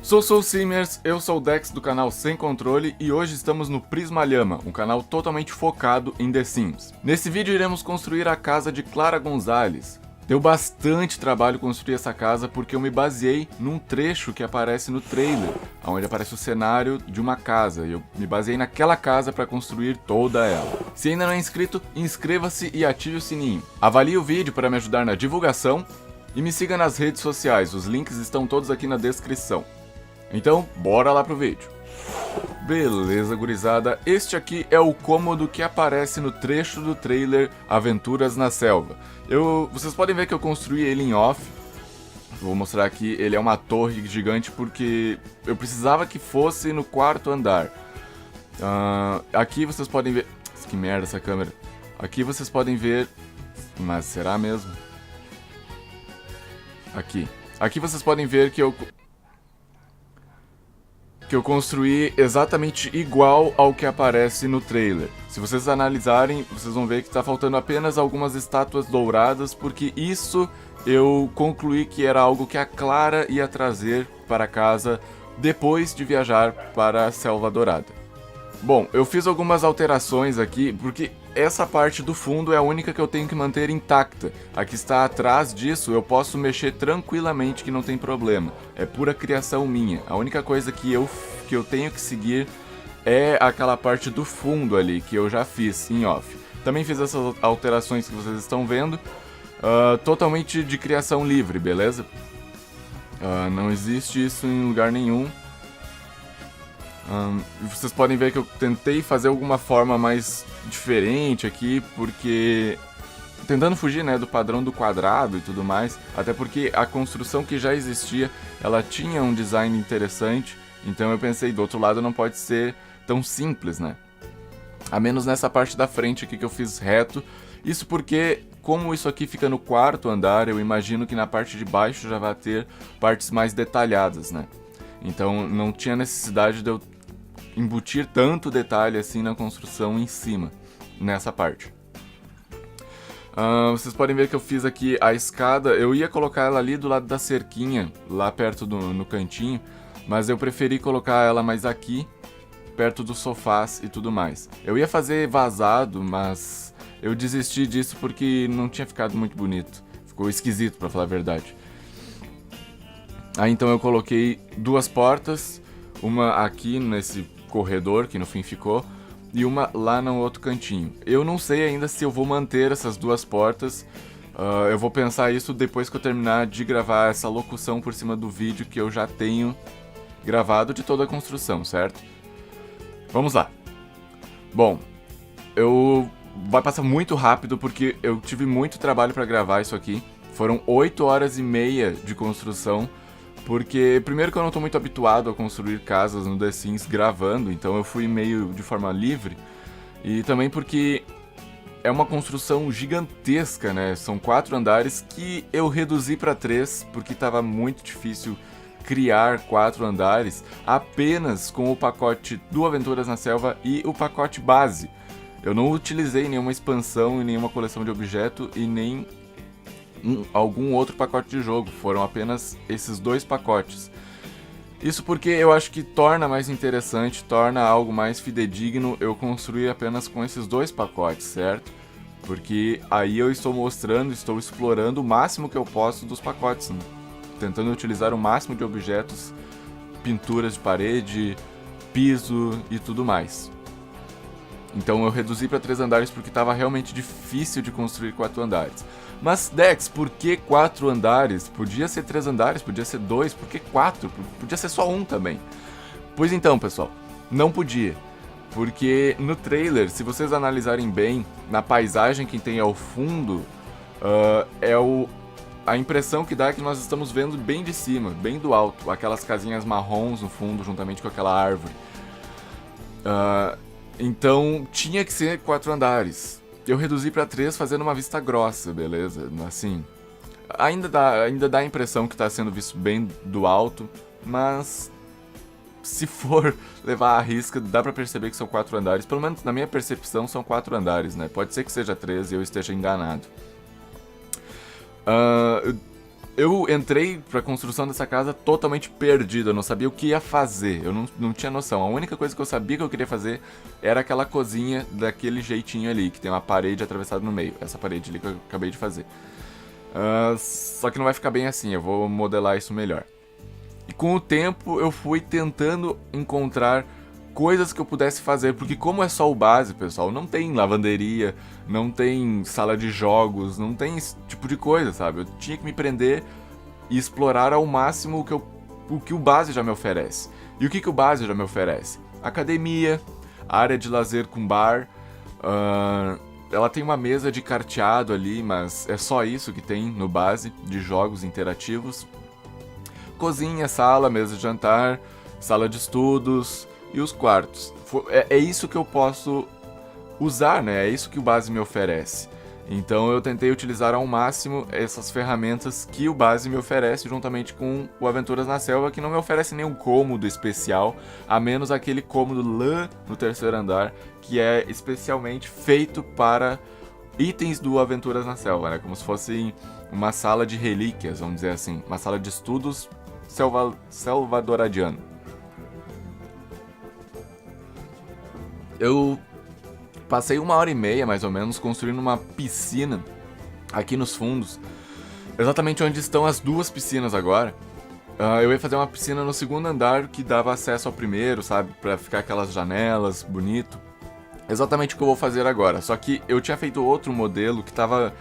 Soul Simers, eu sou o Dex do canal Sem Controle e hoje estamos no Prismalhama, um canal totalmente focado em The Sims. Nesse vídeo iremos construir a casa de Clara Gonzalez. Deu bastante trabalho construir essa casa porque eu me baseei num trecho que aparece no trailer, onde aparece o cenário de uma casa, e eu me baseei naquela casa para construir toda ela. Se ainda não é inscrito, inscreva-se e ative o sininho. Avalie o vídeo para me ajudar na divulgação e me siga nas redes sociais, os links estão todos aqui na descrição. Então, bora lá pro vídeo. Beleza, gurizada, este aqui é o cômodo que aparece no trecho do trailer Aventuras na Selva. Vocês podem ver que eu construí ele em off. Vou mostrar aqui, ele é uma torre gigante porque eu precisava que fosse no quarto andar. Aqui vocês podem ver... Que merda essa câmera. Aqui vocês podem ver... Mas será mesmo? Aqui vocês podem ver que eu construí exatamente igual ao que aparece no trailer. Se vocês analisarem, vocês vão ver que está faltando apenas algumas estátuas douradas, porque isso eu concluí que era algo que a Clara ia trazer para casa depois de viajar para a Selva Dourada. Bom, eu fiz algumas alterações aqui, porque essa parte do fundo é a única que eu tenho que manter intacta. A que está atrás disso eu posso mexer tranquilamente, que não tem problema. É pura criação minha. A única coisa que eu tenho que seguir é aquela parte do fundo ali, que eu já fiz em off. Também fiz essas alterações que vocês estão vendo, totalmente de criação livre, beleza? Não existe isso em lugar nenhum. Vocês podem ver que eu tentei fazer alguma forma mais diferente aqui, porque... Tentando fugir, né, do padrão do quadrado e tudo mais, até porque a construção que já existia, ela tinha um design interessante, então eu pensei, do outro lado não pode ser tão simples, né? A menos nessa parte da frente aqui que eu fiz reto, isso porque, como isso aqui fica no quarto andar, eu imagino que na parte de baixo já vai ter partes mais detalhadas, né? Então não tinha necessidade de eu embutir tanto detalhe assim na construção em cima, nessa parte. Vocês podem ver que eu fiz aqui a escada, eu ia colocar ela ali do lado da cerquinha, lá perto no cantinho, mas eu preferi colocar ela mais aqui, perto dos sofás e tudo mais. Eu ia fazer vazado, mas eu desisti disso porque não tinha ficado muito bonito, ficou esquisito pra falar a verdade. Então eu coloquei duas portas, uma aqui nesse corredor, que no fim ficou, e uma lá no outro cantinho. Eu não sei ainda se eu vou manter essas duas portas, eu vou pensar isso depois que eu terminar de gravar essa locução por cima do vídeo que eu já tenho gravado de toda a construção, certo? Vamos lá. Bom, vai passar muito rápido porque eu tive muito trabalho para gravar isso aqui. Foram 8 horas e meia de construção. Porque, primeiro que eu não estou muito habituado a construir casas no The Sims gravando, então eu fui meio de forma livre. E também porque é uma construção gigantesca, né? São 4 andares que eu reduzi para 3, porque estava muito difícil criar 4 andares apenas com o pacote do Aventuras na Selva e o pacote base. Eu não utilizei nenhuma expansão e nenhuma coleção de objeto e nem algum outro pacote de jogo, foram apenas esses 2 pacotes. Isso porque eu acho que torna mais interessante, torna algo mais fidedigno eu construir apenas com esses 2 pacotes, certo? Porque aí eu estou mostrando, estou explorando o máximo que eu posso dos pacotes, né? Tentando utilizar o máximo de objetos, pinturas de parede, piso e tudo mais. Então eu reduzi para 3 andares porque estava realmente difícil de construir 4 andares. Mas, Dex, por que 4 andares? Podia ser 3 andares, podia ser 2, por que 4? Podia ser só 1 também. Pois então, pessoal, não podia. Porque no trailer, se vocês analisarem bem, na paisagem que tem ao fundo, a impressão que dá é que nós estamos vendo bem de cima, bem do alto, aquelas casinhas marrons no fundo, juntamente com aquela árvore. Então, tinha que ser 4 andares. Eu reduzi para 3 fazendo uma vista grossa, beleza? Assim, ainda dá a impressão que está sendo visto bem do alto, mas se for levar à risca, dá para perceber que são 4 andares. Pelo menos na minha percepção são 4 andares, né? Pode ser que seja 3 e eu esteja enganado. Eu entrei pra construção dessa casa totalmente perdido, eu não sabia o que ia fazer, eu não tinha noção. A única coisa que eu sabia que eu queria fazer era aquela cozinha daquele jeitinho ali, que tem uma parede atravessada no meio, essa parede ali que eu acabei de fazer. Só que não vai ficar bem assim, eu vou modelar isso melhor. E com o tempo eu fui tentando encontrar coisas que eu pudesse fazer, porque como é só o base, pessoal, não tem lavanderia, não tem sala de jogos, não tem esse tipo de coisa, sabe? Eu tinha que me prender e explorar ao máximo o que o base já me oferece. E o que o base já me oferece? Academia, área de lazer com bar, ela tem uma mesa de carteado ali, mas é só isso que tem no base de jogos interativos. Cozinha, sala, mesa de jantar, sala de estudos e os quartos. É isso que eu posso usar, né? É isso que o base me oferece. Então eu tentei utilizar ao máximo essas ferramentas que o base me oferece, juntamente com o Aventuras na Selva, que não me oferece nenhum cômodo especial, a menos aquele cômodo lá no terceiro andar, que é especialmente feito para itens do Aventuras na Selva, né? Como se fosse uma sala de relíquias, vamos dizer assim, uma sala de estudos salvadoradiano. Eu passei 1h30 mais ou menos construindo uma piscina aqui nos fundos, exatamente onde estão as duas piscinas agora. Eu ia fazer uma piscina no segundo andar que dava acesso ao primeiro, sabe, pra ficar aquelas janelas, bonito. Exatamente o que eu vou fazer agora, só que eu tinha feito outro modelo que tava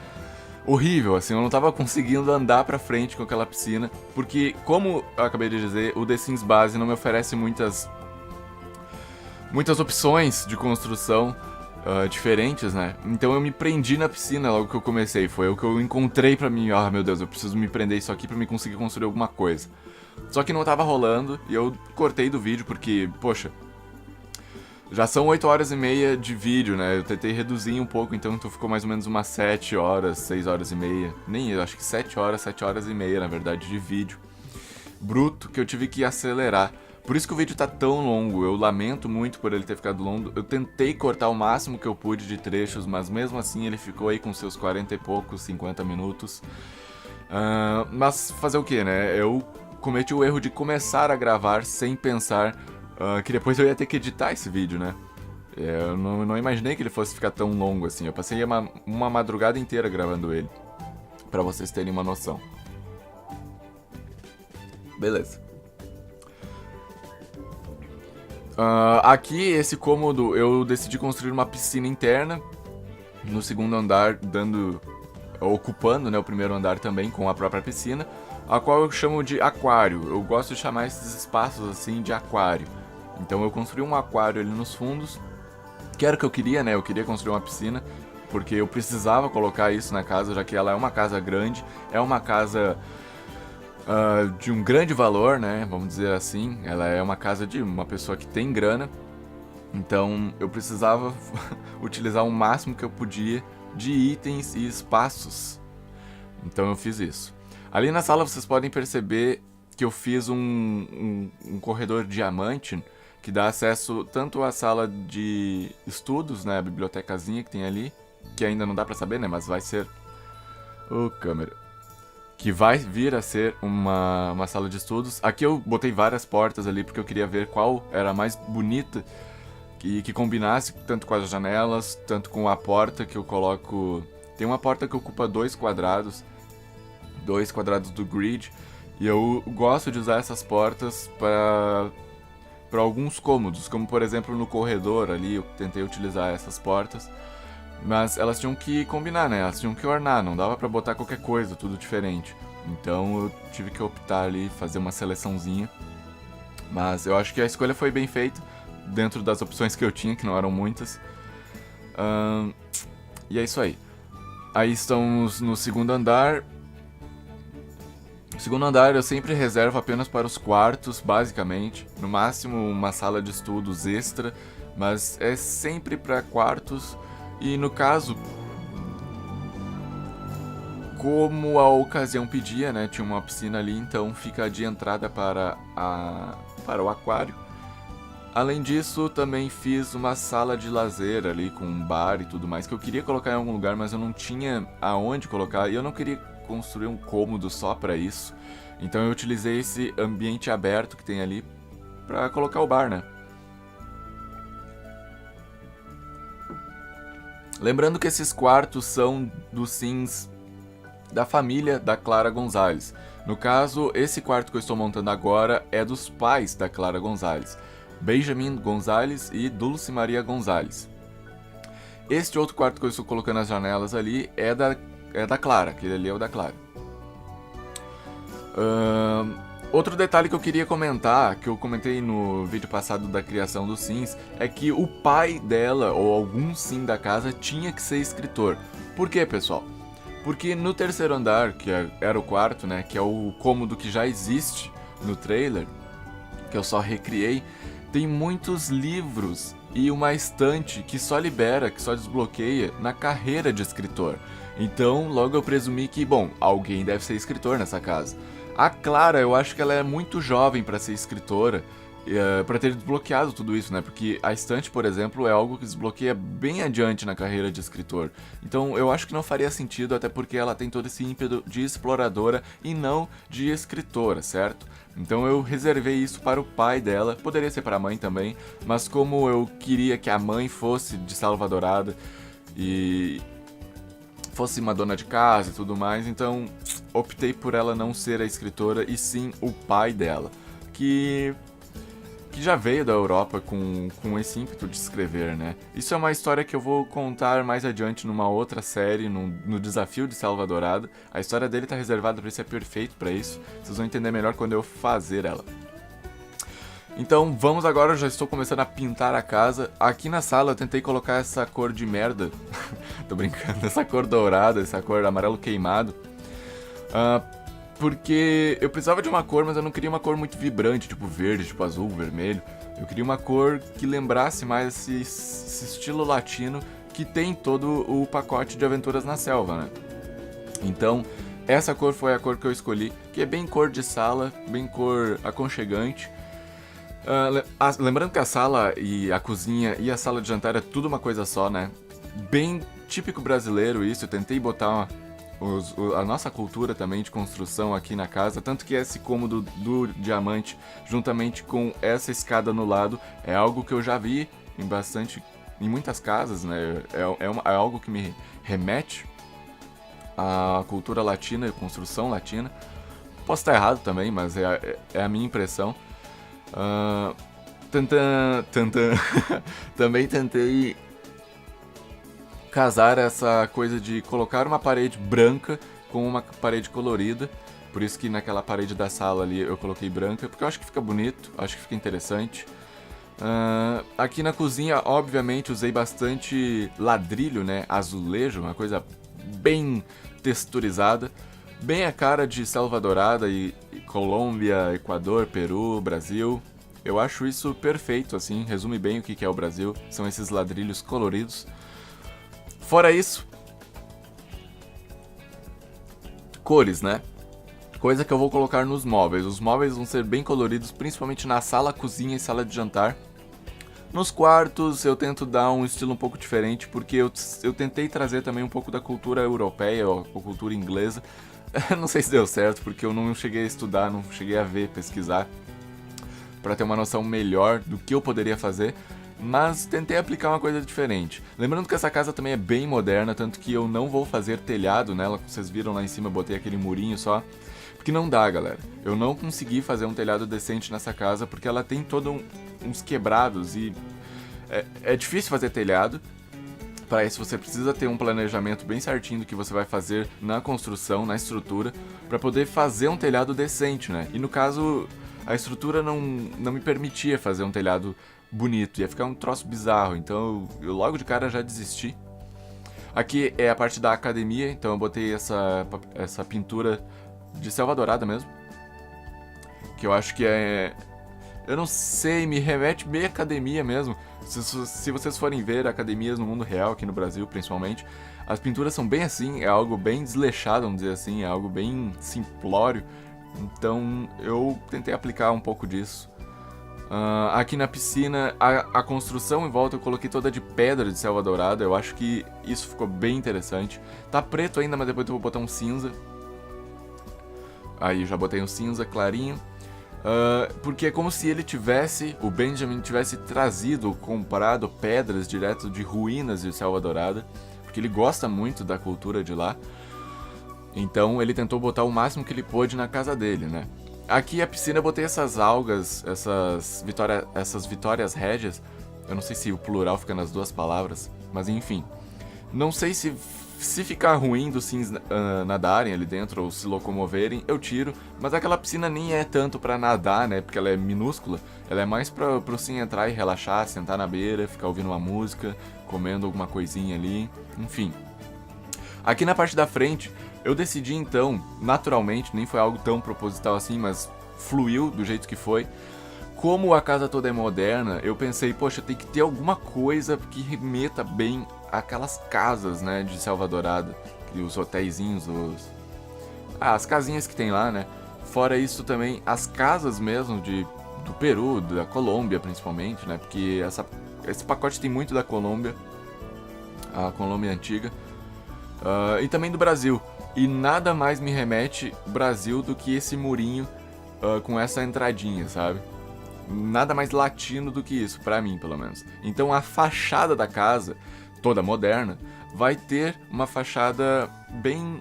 horrível, assim, eu não tava conseguindo andar pra frente com aquela piscina, porque, como eu acabei de dizer, o The Sims base não me oferece muitas opções de construção diferentes, né? Então eu me prendi na piscina logo que eu comecei. Foi o que eu encontrei pra mim. Ah, meu Deus, eu preciso me prender isso aqui pra me conseguir construir alguma coisa. Só que não tava rolando e eu cortei do vídeo porque, poxa, já são 8h30 de vídeo, né? Eu tentei reduzir um pouco, então ficou mais ou menos umas 7 horas, 6h30. Nem eu, acho que 7 horas, 7h30, na verdade, de vídeo bruto que eu tive que acelerar. Por isso que o vídeo tá tão longo, eu lamento muito por ele ter ficado longo. Eu tentei cortar o máximo que eu pude de trechos, mas mesmo assim ele ficou aí com seus 40 e poucos, 50 minutos. Mas fazer o que, né? Eu cometi o erro de começar a gravar sem pensar que depois eu ia ter que editar esse vídeo, né? Eu não imaginei que ele fosse ficar tão longo assim. Eu passei uma madrugada inteira gravando ele, pra vocês terem uma noção. Beleza. Aqui, esse cômodo, eu decidi construir uma piscina interna no segundo andar, ocupando, né, o primeiro andar também com a própria piscina, a qual eu chamo de aquário. Eu gosto de chamar esses espaços assim de aquário. Então eu construí um aquário ali nos fundos, que era o que eu queria, né? Eu queria construir uma piscina, porque eu precisava colocar isso na casa, já que ela é uma casa grande, é uma casa de um grande valor, né? Vamos dizer assim. Ela é uma casa de uma pessoa que tem grana. Então eu precisava utilizar o máximo que eu podia de itens e espaços. Então eu fiz isso. Ali na sala vocês podem perceber que eu fiz um corredor diamante que dá acesso tanto à sala de estudos, né? A bibliotecazinha que tem ali, que ainda não dá pra saber, né? Mas vai ser... câmera... que vai vir a ser uma sala de estudos. Aqui eu botei várias portas ali porque eu queria ver qual era a mais bonita que combinasse tanto com as janelas, tanto com a porta que eu coloco... Tem uma porta que ocupa 2 quadrados do grid, e eu gosto de usar essas portas para alguns cômodos, como por exemplo no corredor ali, eu tentei utilizar essas portas. Mas elas tinham que combinar, né? Elas tinham que ornar, não dava pra botar qualquer coisa, tudo diferente. Então eu tive que optar ali, fazer uma seleçãozinha. Mas eu acho que a escolha foi bem feita, dentro das opções que eu tinha, que não eram muitas. E é isso aí. Aí estamos no segundo andar. O segundo andar eu sempre reservo apenas para os quartos, basicamente. No máximo uma sala de estudos extra, mas é sempre para quartos. E no caso, como a ocasião pedia, né, tinha uma piscina ali, então fica de entrada para o aquário. Além disso, também fiz uma sala de lazer ali com um bar e tudo mais, que eu queria colocar em algum lugar, mas eu não tinha aonde colocar, e eu não queria construir um cômodo só para isso. Então eu utilizei esse ambiente aberto que tem ali para colocar o bar, né? Lembrando que esses quartos são dos Sims da família da Clara Gonzalez. No caso, esse quarto que eu estou montando agora é dos pais da Clara Gonzalez, Benjamin Gonzalez e Dulce Maria Gonzalez. Este outro quarto que eu estou colocando as janelas ali é da Clara, aquele ali é o da Clara. Outro detalhe que eu queria comentar, que eu comentei no vídeo passado da criação dos Sims, é que o pai dela, ou algum Sim da casa, tinha que ser escritor. Por quê, pessoal? Porque no terceiro andar, que era o quarto, né, que é o cômodo que já existe no trailer, que eu só recriei, tem muitos livros e uma estante que só libera, que só desbloqueia na carreira de escritor. Então, logo eu presumi que, bom, alguém deve ser escritor nessa casa. A Clara, eu acho que ela é muito jovem para ser escritora, para ter desbloqueado tudo isso, né? Porque a estante, por exemplo, é algo que desbloqueia bem adiante na carreira de escritor. Então, eu acho que não faria sentido, até porque ela tem todo esse ímpeto de exploradora e não de escritora, certo? Então eu reservei isso para o pai dela, poderia ser para a mãe também, mas como eu queria que a mãe fosse de Salvadorada e fosse uma dona de casa e tudo mais, então optei por ela não ser a escritora e sim o pai dela, que já veio da Europa com esse ímpeto de escrever, né? Isso é uma história que eu vou contar mais adiante numa outra série, no Desafio de Salvadorada. A história dele tá reservada para isso, é perfeito para isso. Vocês vão entender melhor quando eu fazer ela. Então vamos agora, eu já estou começando a pintar a casa. Aqui na sala eu tentei colocar essa cor de merda, tô brincando, essa cor dourada, essa cor amarelo queimado. Porque eu precisava de uma cor, mas eu não queria uma cor muito vibrante, tipo verde, tipo azul, vermelho. Eu queria uma cor que lembrasse mais esse estilo latino que tem todo o pacote de Aventuras na Selva, né? Então, essa cor foi a cor que eu escolhi, que é bem cor de sala, bem cor aconchegante. Lembrando que a sala e a cozinha e a sala de jantar é tudo uma coisa só, né? Bem típico brasileiro isso, eu tentei botar a nossa cultura também de construção aqui na casa, tanto que esse cômodo do diamante, juntamente com essa escada no lado, é algo que eu já vi em muitas casas, né? É algo que me remete à cultura latina e construção latina. Posso estar errado também, mas é a minha impressão. Também tentei casar essa coisa de colocar uma parede branca com uma parede colorida. Por isso que naquela parede da sala ali eu coloquei branca, porque eu acho que fica bonito, acho que fica interessante. Aqui na cozinha, obviamente, usei bastante ladrilho, né? Azulejo, uma coisa bem texturizada. Bem a cara de Salvadorada e Colômbia, Equador, Peru, Brasil. Eu acho isso perfeito, assim, resume bem o que é o Brasil. São esses ladrilhos coloridos. Fora isso, cores, né? Coisa que eu vou colocar nos móveis. Os móveis vão ser bem coloridos, principalmente na sala, cozinha e sala de jantar. Nos quartos eu tento dar um estilo um pouco diferente, porque eu tentei trazer também um pouco da cultura europeia, ou cultura inglesa. Não sei se deu certo, porque eu não cheguei a estudar, não cheguei a ver, pesquisar, para ter uma noção melhor do que eu poderia fazer. Mas tentei aplicar uma coisa diferente. Lembrando que essa casa também é bem moderna, tanto que eu não vou fazer telhado nela. Como vocês viram lá em cima, eu botei aquele murinho só. Porque não dá, galera. Eu não consegui fazer um telhado decente nessa casa, porque ela tem todos uns quebrados e é difícil fazer telhado. Para isso você precisa ter um planejamento bem certinho do que você vai fazer na construção, na estrutura, para poder fazer um telhado decente, né? E no caso, a estrutura não me permitia fazer um telhado bonito, ia ficar um troço bizarro, então eu logo de cara já desisti. Aqui é a parte da academia, então eu botei essa pintura de selva dourada mesmo, que eu acho que eu não sei, me remete meio academia mesmo. Se vocês forem ver academias no mundo real, aqui no Brasil principalmente, as pinturas são bem assim, é algo bem desleixado, vamos dizer assim, é algo bem simplório. Então eu tentei aplicar um pouco disso. Aqui na piscina, a construção em volta eu coloquei toda de pedra de selva dourada. Eu acho que isso ficou bem interessante. Tá preto ainda, mas depois eu vou botar um cinza. Aí já botei um cinza clarinho. Porque é como se o Benjamin tivesse trazido, comprado pedras direto de ruínas de Selva Dourada, porque ele gosta muito da cultura de lá. Então ele tentou botar o máximo que ele pôde na casa dele, né? Aqui a piscina eu botei essas algas, essas vitórias régias. Eu não sei se o plural fica nas duas palavras, mas enfim. Não sei se ficar ruim dos sims nadarem ali dentro ou se locomoverem, eu tiro. Mas aquela piscina nem é tanto pra nadar, né? Porque ela é minúscula. Ela é mais pro sim entrar e relaxar, sentar na beira, ficar ouvindo uma música, comendo alguma coisinha ali, enfim. Aqui na parte da frente, eu decidi então, naturalmente, nem foi algo tão proposital assim, mas fluiu do jeito que foi. Como a casa toda é moderna, eu pensei, poxa, tem que ter alguma coisa que remeta bem àquelas casas, né, de Selva Dourada. Os hotéisinhos, as casinhas que tem lá, né. Fora isso também, as casas mesmo do Peru, da Colômbia principalmente, né, porque esse pacote tem muito da Colômbia, a Colômbia antiga, e também do Brasil. E nada mais me remete Brasil do que esse murinho com essa entradinha, sabe? Nada mais latino do que isso, pra mim, pelo menos. Então a fachada da casa, toda moderna, vai ter uma fachada bem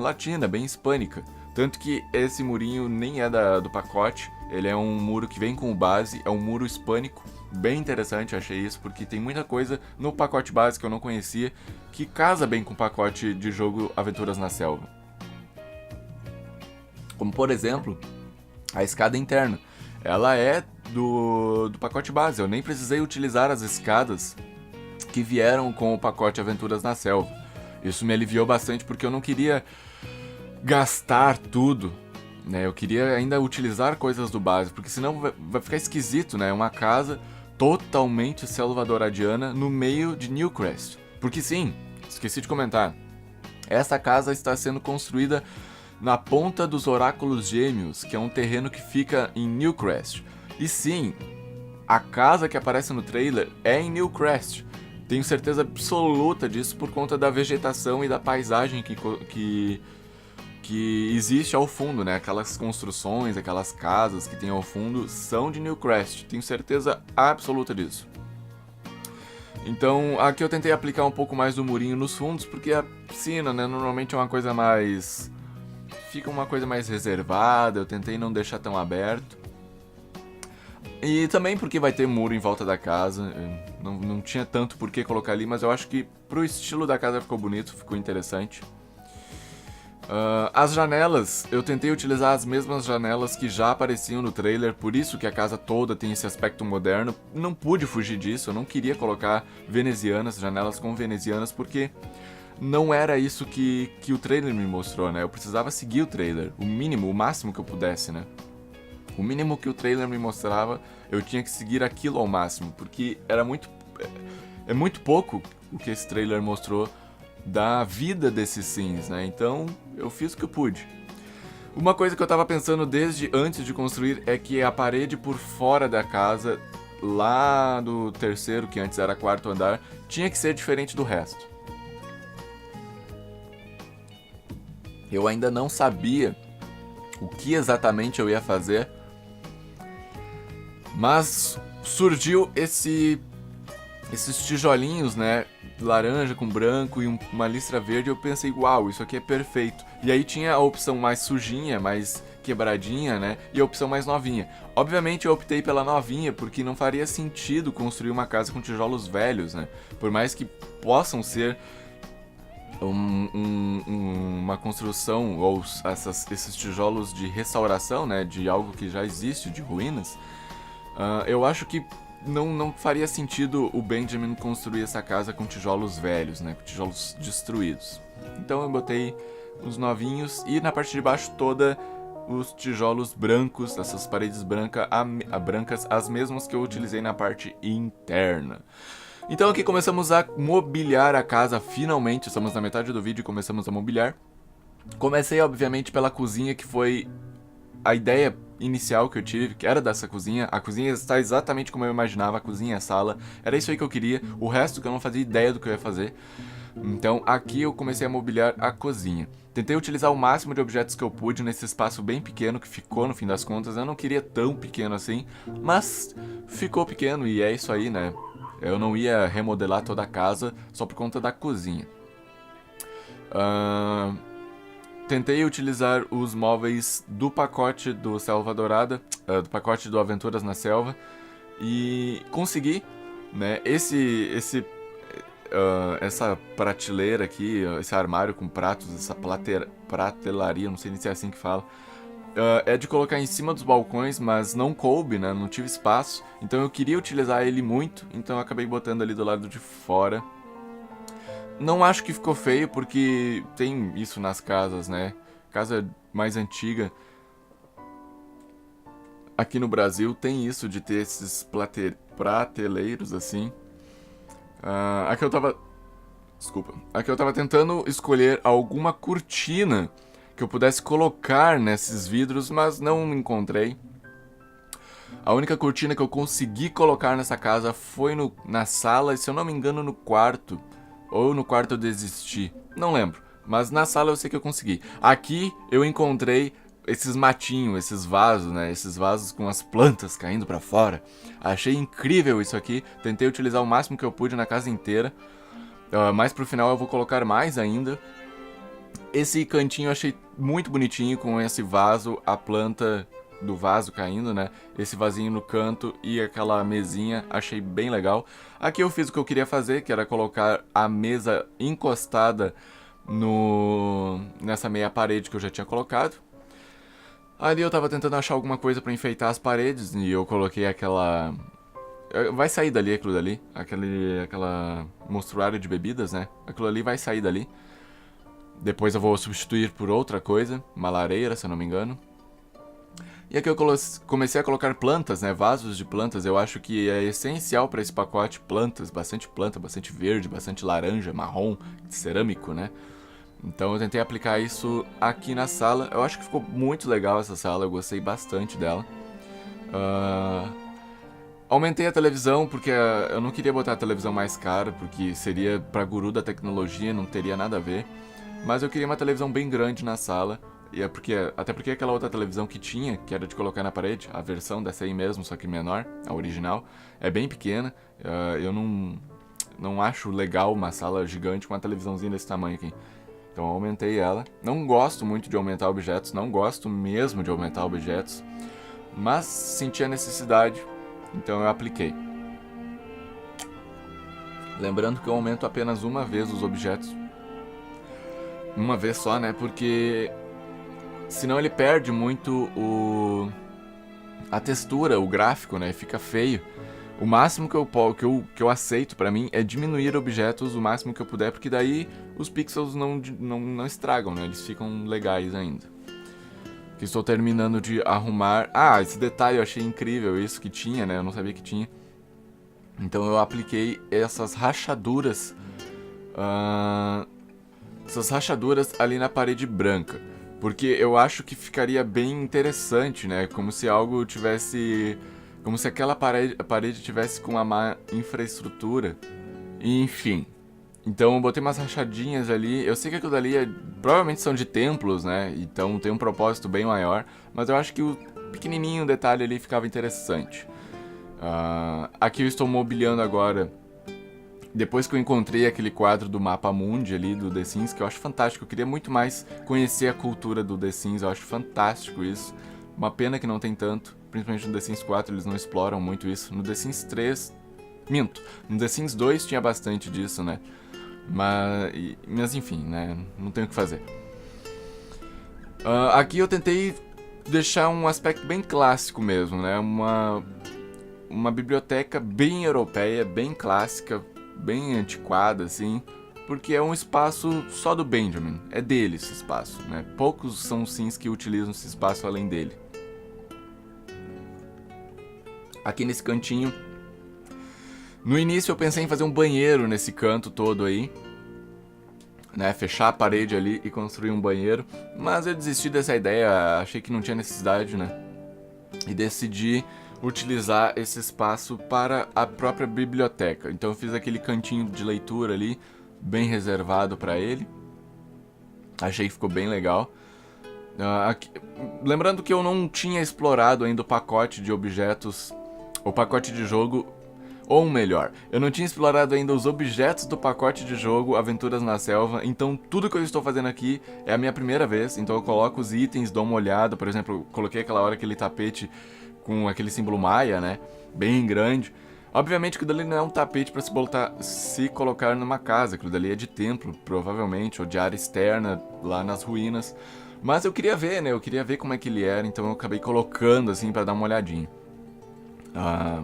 latina, bem hispânica. Tanto que esse murinho nem é do pacote, ele é um muro que vem com base, é um muro hispânico. Bem interessante, achei isso, porque tem muita coisa no pacote base que eu não conhecia, que casa bem com o pacote de jogo Aventuras na Selva. Como, por exemplo, a escada interna. Ela é do pacote base, eu nem precisei utilizar as escadas que vieram com o pacote Aventuras na Selva. Isso me aliviou bastante porque eu não queria gastar tudo, né? Eu queria ainda utilizar coisas do base, porque senão vai ficar esquisito, né? Uma casa totalmente selvadoradiana no meio de Newcrest. Porque sim, esqueci de comentar, essa casa está sendo construída na Ponta dos Oráculos Gêmeos, que é um terreno que fica em Newcrest. E sim, a casa que aparece no trailer é em Newcrest. Tenho certeza absoluta disso por conta da vegetação e da paisagem que existe ao fundo, né? Aquelas construções, aquelas casas que tem ao fundo são de Newcrest. Tenho certeza absoluta disso. Então, aqui eu tentei aplicar um pouco mais do murinho nos fundos, porque a piscina, né, normalmente é uma coisa mais... Fica uma coisa mais reservada, eu tentei não deixar tão aberto. E também porque vai ter muro em volta da casa, não tinha tanto por que colocar ali, mas eu acho que pro estilo da casa ficou bonito, ficou interessante. As janelas, eu tentei utilizar as mesmas janelas que já apareciam no trailer, por isso que a casa toda tem esse aspecto moderno. Não pude fugir disso, eu não queria colocar venezianas, janelas com venezianas, porque não era isso que o trailer me mostrou, né? Eu precisava seguir o trailer, o mínimo, o máximo que eu pudesse, né? O mínimo que o trailer me mostrava, eu tinha que seguir aquilo ao máximo, porque é muito pouco o que esse trailer mostrou da vida desses sims, né? Então, eu fiz o que eu pude. Uma coisa que eu tava pensando desde antes de construir é que a parede por fora da casa, lá do terceiro, que antes era quarto andar, tinha que ser diferente do resto. Eu ainda não sabia o que exatamente eu ia fazer, mas surgiu esses tijolinhos, né, laranja com branco e uma listra verde. Eu pensei, uau, isso aqui é perfeito. E aí tinha a opção mais sujinha, mais quebradinha, né, e a opção mais novinha. Obviamente eu optei pela novinha, porque não faria sentido construir uma casa com tijolos velhos, né, por mais que possam ser uma construção ou esses tijolos de restauração, né, de algo que já existe, de ruínas. Eu acho que não faria sentido o Benjamin construir essa casa com tijolos velhos, né, com tijolos destruídos. Então eu botei os novinhos e na parte de baixo toda os tijolos brancos, essas paredes brancas, as mesmas que eu utilizei na parte interna. Então aqui começamos a mobiliar a casa, finalmente, estamos na metade do vídeo e começamos a mobiliar. Comecei, obviamente, pela cozinha, que foi a ideia inicial que eu tive, que era dessa cozinha. A cozinha está exatamente como eu imaginava, a cozinha e a sala, era isso aí que eu queria. O resto que eu não fazia ideia do que eu ia fazer. Então aqui eu comecei a mobiliar a cozinha. Tentei utilizar o máximo de objetos que eu pude nesse espaço bem pequeno que ficou no fim das contas. Eu não queria tão pequeno assim, mas ficou pequeno e é isso aí, né? Eu não ia remodelar toda a casa só por conta da cozinha. Tentei utilizar os móveis do pacote do Selva Dourada, do pacote do Aventuras na Selva, e consegui, né? Essa prateleira aqui, esse armário com pratos, essa pratelaria, não sei nem se é assim que fala, é de colocar em cima dos balcões, mas não coube, né? Não tive espaço, então eu queria utilizar ele muito, então eu acabei botando ali do lado de fora. Não acho que ficou feio, porque tem isso nas casas, né? Casa mais antiga aqui no Brasil tem isso de ter esses prateleiros assim. Aqui eu tava. Desculpa. Aqui eu tava tentando escolher alguma cortina que eu pudesse colocar nesses vidros, mas não encontrei. A única cortina que eu consegui colocar nessa casa foi na sala, e se eu não me engano no quarto. Ou no quarto eu desisti, não lembro. Mas na sala eu sei que eu consegui. Aqui eu encontrei esses matinhos, esses vasos, né? Esses vasos com as plantas caindo pra fora. Achei incrível isso aqui. Tentei utilizar o máximo que eu pude na casa inteira. Mas pro final eu vou colocar mais ainda. Esse cantinho eu achei muito bonitinho, com esse vaso, a planta do vaso caindo, né? Esse vasinho no canto e aquela mesinha, achei bem legal. Aqui eu fiz o que eu queria fazer, que era colocar a mesa encostada nessa meia parede que eu já tinha colocado. Ali eu tava tentando achar alguma coisa pra enfeitar as paredes e eu coloquei aquela... Vai sair dali aquilo dali, aquela mostruária de bebidas, né? Aquilo ali vai sair dali. Depois eu vou substituir por outra coisa, uma lareira, se eu não me engano. E aqui eu comecei a colocar plantas, né? Vasos de plantas. Eu acho que é essencial para esse pacote plantas, bastante verde, bastante laranja, marrom, cerâmico, né? Então eu tentei aplicar isso aqui na sala. Eu acho que ficou muito legal essa sala, eu gostei bastante dela. Aumentei a televisão porque eu não queria botar a televisão mais cara, porque seria pra guru da tecnologia, não teria nada a ver. Mas eu queria uma televisão bem grande na sala. E até porque aquela outra televisão que tinha, que era de colocar na parede, a versão dessa aí mesmo, só que menor, a original, é bem pequena. Eu não acho legal uma sala gigante com uma televisãozinha desse tamanho aqui. Então eu aumentei ela. Não gosto muito de aumentar objetos, não gosto mesmo de aumentar objetos, mas senti a necessidade, então eu apliquei. Lembrando que eu aumento apenas uma vez os objetos. Uma vez só, né? Porque senão ele perde muito a textura, o gráfico, né? Fica feio. O máximo que eu aceito pra mim é diminuir objetos o máximo que eu puder, porque daí os pixels não estragam, né? Eles ficam legais ainda. Que estou terminando de arrumar. Ah, esse detalhe eu achei incrível, isso que tinha, né? Eu não sabia que tinha. Então eu apliquei essas rachaduras. Essas rachaduras ali na parede branca. Porque eu acho que ficaria bem interessante, né? Como se algo tivesse... Como se aquela parede tivesse com uma má infraestrutura. Enfim. Então eu botei umas rachadinhas ali. Eu sei que aquilo dali provavelmente são de templos, né? Então tem um propósito bem maior. Mas eu acho que o pequenininho detalhe ali ficava interessante. Aqui eu estou mobiliando agora. Depois que eu encontrei aquele quadro do Mapa Mundi ali, do The Sims, que eu acho fantástico. Eu queria muito mais conhecer a cultura do The Sims. Eu acho fantástico isso. Uma pena que não tem tanto. Principalmente no The Sims 4 eles não exploram muito isso. No The Sims 3... Minto. No The Sims 2 tinha bastante disso, né? Mas enfim, né? Não tem o que fazer. Aqui eu tentei deixar um aspecto bem clássico mesmo, né? Uma biblioteca bem europeia, bem clássica, bem antiquada, assim. Porque é um espaço só do Benjamin. É dele esse espaço, né? Poucos são os Sims que utilizam esse espaço além dele. Aqui nesse cantinho. No início eu pensei em fazer um banheiro nesse canto todo aí, né? Fechar a parede ali e construir um banheiro. Mas eu desisti dessa ideia, achei que não tinha necessidade, né? E decidi utilizar esse espaço para a própria biblioteca. Então eu fiz aquele cantinho de leitura ali, bem reservado para ele. Achei que ficou bem legal. Lembrando que eu não tinha explorado ainda o pacote de objetos, o pacote de jogo, ou melhor, eu não tinha explorado ainda os objetos do pacote de jogo Aventuras na Selva, então tudo que eu estou fazendo aqui é a minha primeira vez, então eu coloco os itens, dou uma olhada, por exemplo, eu coloquei aquela hora aquele tapete com aquele símbolo maia, né, bem grande. Obviamente que aquilo dali não é um tapete para se colocar numa casa, aquilo dali é de templo, provavelmente, ou de área externa, lá nas ruínas. Mas eu queria ver, né? Eu queria ver como é que ele era, então eu acabei colocando assim para dar uma olhadinha.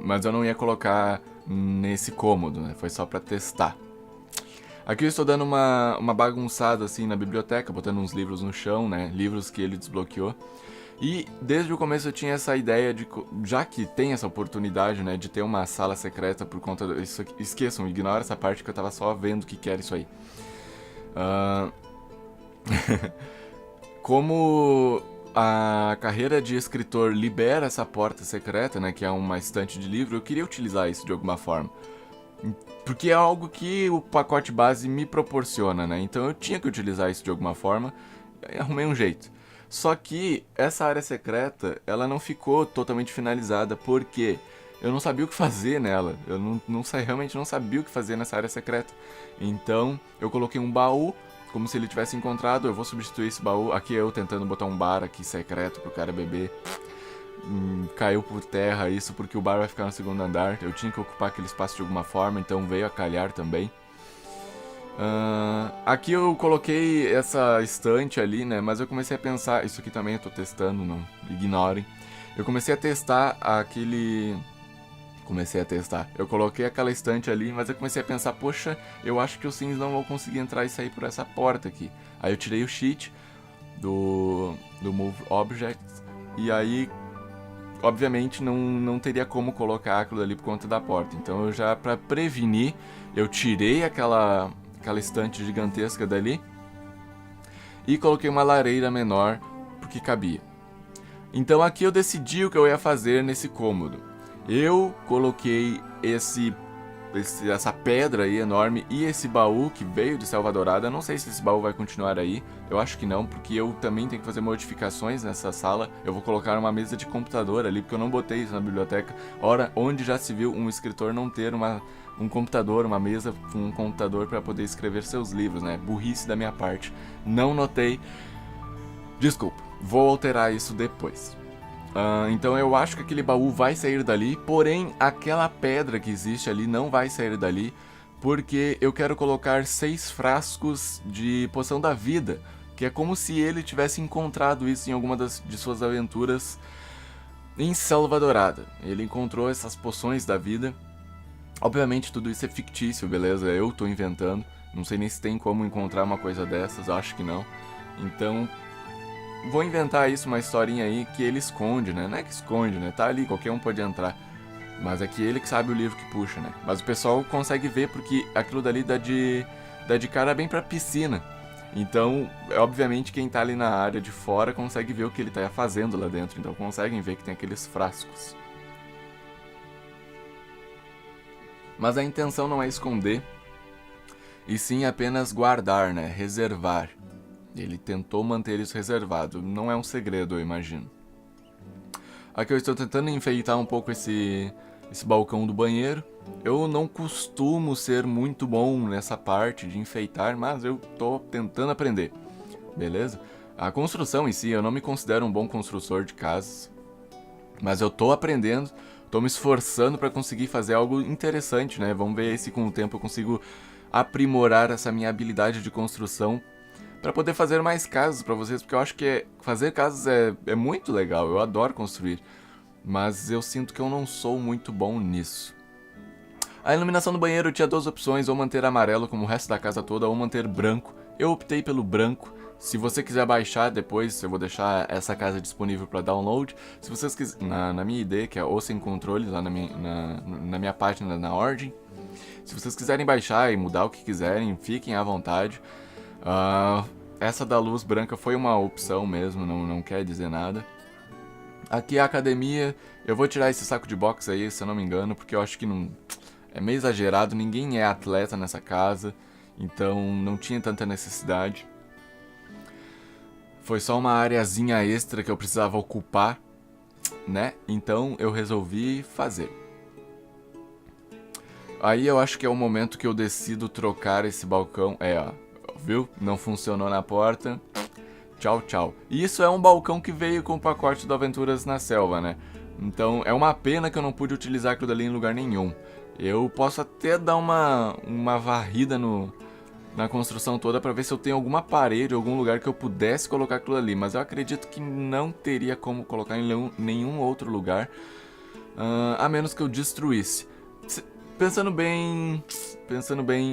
Mas eu não ia colocar nesse cômodo, né? Foi só para testar. Aqui eu estou dando uma bagunçada assim na biblioteca, botando uns livros no chão, né? Livros que ele desbloqueou. E desde o começo eu tinha essa ideia de, já que tem essa oportunidade, né, de ter uma sala secreta por conta disso aqui, esqueçam, ignora essa parte que eu tava só vendo o que era isso aí. Como a carreira de escritor libera essa porta secreta, né, que é uma estante de livro, eu queria utilizar isso de alguma forma. Porque é algo que o pacote base me proporciona, né, então eu tinha que utilizar isso de alguma forma e arrumei um jeito. Só que essa área secreta, ela não ficou totalmente finalizada, porque eu não sabia o que fazer nela. Eu realmente não sabia o que fazer nessa área secreta. Então, eu coloquei um baú, como se ele tivesse encontrado. Eu vou substituir esse baú. Aqui eu tentando botar um bar aqui secreto pro cara beber. Caiu por terra isso, porque o bar vai ficar no segundo andar. Eu tinha que ocupar aquele espaço de alguma forma, então veio a calhar também. Aqui eu coloquei essa estante ali, né? Mas eu comecei a pensar. Isso aqui também eu tô testando, não ignorem. Eu comecei a testar aquele. Eu coloquei aquela estante ali, mas eu comecei a pensar, poxa, eu acho que os Sims não vão conseguir entrar e sair por essa porta aqui. Aí eu tirei o cheat do Move Objects, e aí, obviamente, não teria como colocar aquilo ali por conta da porta. Então eu já, pra prevenir, eu tirei aquela estante gigantesca dali e coloquei uma lareira menor porque cabia. Então aqui eu decidi o que eu ia fazer nesse cômodo. Eu coloquei essa pedra aí enorme e esse baú que veio de Selva Dourada. Eu não sei se esse baú vai continuar aí, eu acho que não, porque eu também tenho que fazer modificações nessa sala. Eu vou colocar uma mesa de computador ali, porque eu não botei isso na biblioteca. Ora, onde já se viu um escritor não ter um computador, uma mesa com um computador para poder escrever seus livros, né? Burrice da minha parte. Não notei. Desculpa, vou alterar isso depois. Então eu acho que aquele baú vai sair dali, porém aquela pedra que existe ali não vai sair dali, porque eu quero colocar 6 frascos de poção da vida, que é como se ele tivesse encontrado isso em alguma de suas aventuras em Selva Dourada. Ele encontrou essas poções da vida. Obviamente tudo isso é fictício, beleza? Eu tô inventando. Não sei nem se tem como encontrar uma coisa dessas, acho que não. Então, vou inventar isso, uma historinha aí que ele esconde, né? Não é que esconde, né? Tá ali, qualquer um pode entrar. Mas é que ele que sabe o livro que puxa, né? Mas o pessoal consegue ver porque aquilo dali dá de cara bem pra piscina. Então, obviamente, quem tá ali na área de fora consegue ver o que ele tá fazendo lá dentro. Então conseguem ver que tem aqueles frascos. Mas a intenção não é esconder, e sim apenas guardar, né? Reservar. Ele tentou manter isso reservado. Não é um segredo, eu imagino. Aqui eu estou tentando enfeitar um pouco esse balcão do banheiro. Eu não costumo ser muito bom nessa parte de enfeitar, mas eu tô tentando aprender. Beleza? A construção em si, eu não me considero um bom construtor de casas. Mas eu tô aprendendo, tô me esforçando para conseguir fazer algo interessante, né? Vamos ver se com o tempo eu consigo aprimorar essa minha habilidade de construção para poder fazer mais casas para vocês, porque eu acho que fazer casas é muito legal, eu adoro construir, mas eu sinto que eu não sou muito bom nisso. A iluminação do banheiro tinha 2 opções, ou manter amarelo como o resto da casa toda, ou manter branco. Eu optei pelo branco. Se você quiser baixar depois, eu vou deixar essa casa disponível para download. Se vocês quiserem, na minha ID, que é O Sem Controle, lá na minha página, na ordem. Se vocês quiserem baixar e mudar o que quiserem, fiquem à vontade. Essa da luz branca foi uma opção mesmo, não quer dizer nada. Aqui é a academia. Eu vou tirar esse saco de boxe aí, se eu não me engano, porque eu acho que não é meio exagerado. Ninguém é atleta nessa casa. então não tinha tanta necessidade. Foi só uma areazinha extra que eu precisava ocupar, né? Então eu resolvi fazer. Aí eu acho que é o momento que eu decido trocar esse balcão. Ó, viu? Não funcionou na porta. Tchau, tchau. E isso é um balcão que veio com o pacote do Aventuras na Selva, né? Então é uma pena que eu não pude utilizar aquilo ali em lugar nenhum. Eu posso até dar uma varrida na construção toda pra ver se eu tenho alguma parede, algum lugar que eu pudesse colocar aquilo ali. Mas eu acredito que não teria como colocar em nenhum outro lugar, a menos que eu destruísse. Pensando bem,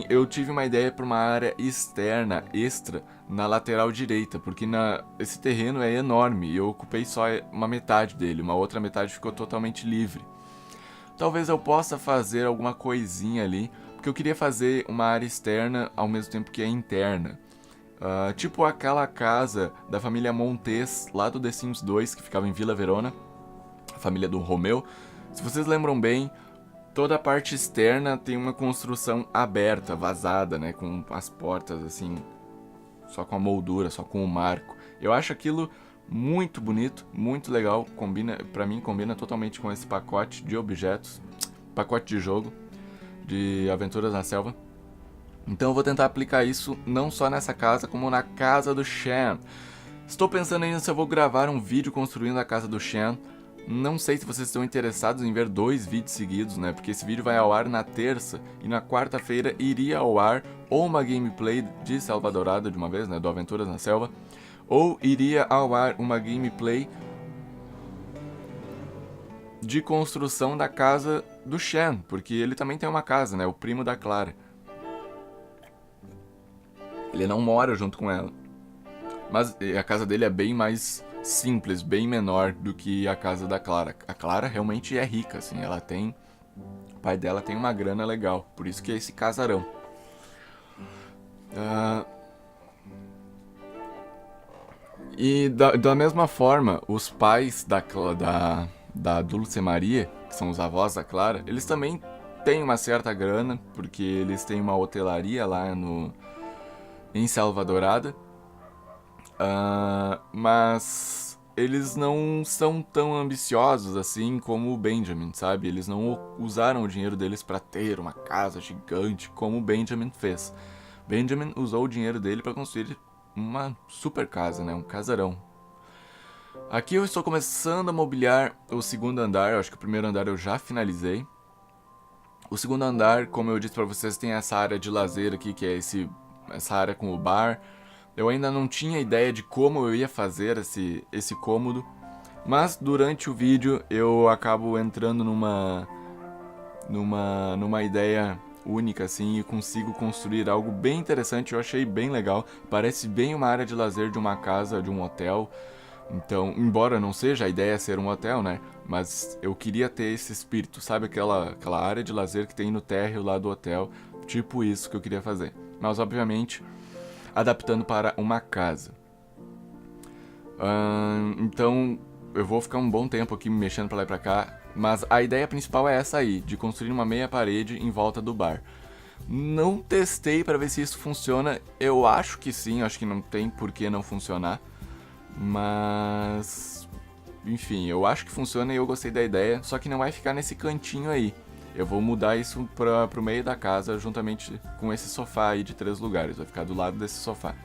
eu tive uma ideia para uma área externa, extra, na lateral direita, porque esse terreno é enorme e eu ocupei só uma metade dele, uma outra metade ficou totalmente livre. Talvez eu possa fazer alguma coisinha ali, porque eu queria fazer uma área externa ao mesmo tempo que é interna. Tipo aquela casa da família Montes, lá do The Sims 2, que ficava em Vila Verona, a família do Romeu. Se vocês lembram bem, toda a parte externa tem uma construção aberta, vazada, né, com as portas assim, só com a moldura, só com o marco. Eu acho aquilo muito bonito, muito legal, pra mim combina totalmente com esse pacote de objetos, pacote de jogo, de Aventuras na Selva. Então eu vou tentar aplicar isso não só nessa casa, como na casa do Shen. Estou pensando ainda se eu vou gravar um vídeo construindo a casa do Shen. Não sei se vocês estão interessados em ver 2 vídeos seguidos, né? Porque esse vídeo vai ao ar na terça e na quarta-feira iria ao ar ou uma gameplay de Selva Dourada de uma vez, né? Do Aventuras na Selva, ou iria ao ar uma gameplay de construção da casa do Shen, porque ele também tem uma casa, né? O primo da Clara. Ele não mora junto com ela, mas a casa dele é bem mais simples, bem menor do que a casa da Clara. A Clara realmente é rica, assim, o pai dela tem uma grana legal, por isso que é esse casarão. E da mesma forma, os pais da Dulce Maria, que são os avós da Clara, eles também têm uma certa grana, porque eles têm uma hotelaria lá em Selva Dourada. Mas eles não são tão ambiciosos assim como o Benjamin, sabe? Eles não usaram o dinheiro deles para ter uma casa gigante como o Benjamin fez. Benjamin usou o dinheiro dele para construir uma super casa, né? Um casarão. Aqui eu estou começando a mobiliar o segundo andar, eu acho que o primeiro andar eu já finalizei. O segundo andar, como eu disse para vocês, tem essa área de lazer aqui, que é essa área com o bar. Eu ainda não tinha ideia de como eu ia fazer esse cômodo, mas durante o vídeo eu acabo entrando numa ideia única assim e consigo construir algo bem interessante. Eu achei bem legal, parece bem uma área de lazer de uma casa, de um hotel. Então, embora não seja a ideia ser um hotel, né? Mas eu queria ter esse espírito, sabe? Aquela área de lazer que tem no térreo lá do hotel. Tipo isso que eu queria fazer. Mas, obviamente, adaptando para uma casa. Então, eu vou ficar um bom tempo aqui me mexendo pra lá e pra cá. Mas a ideia principal é essa aí, de construir uma meia parede em volta do bar. Não testei para ver se isso funciona. Eu acho que sim, acho que não tem por que não funcionar. Mas, enfim, eu acho que funciona e eu gostei da ideia. Só que não vai ficar nesse cantinho aí. Eu vou mudar isso pro meio da casa, juntamente com esse sofá aí de 3 lugares. Vai ficar do lado desse sofá.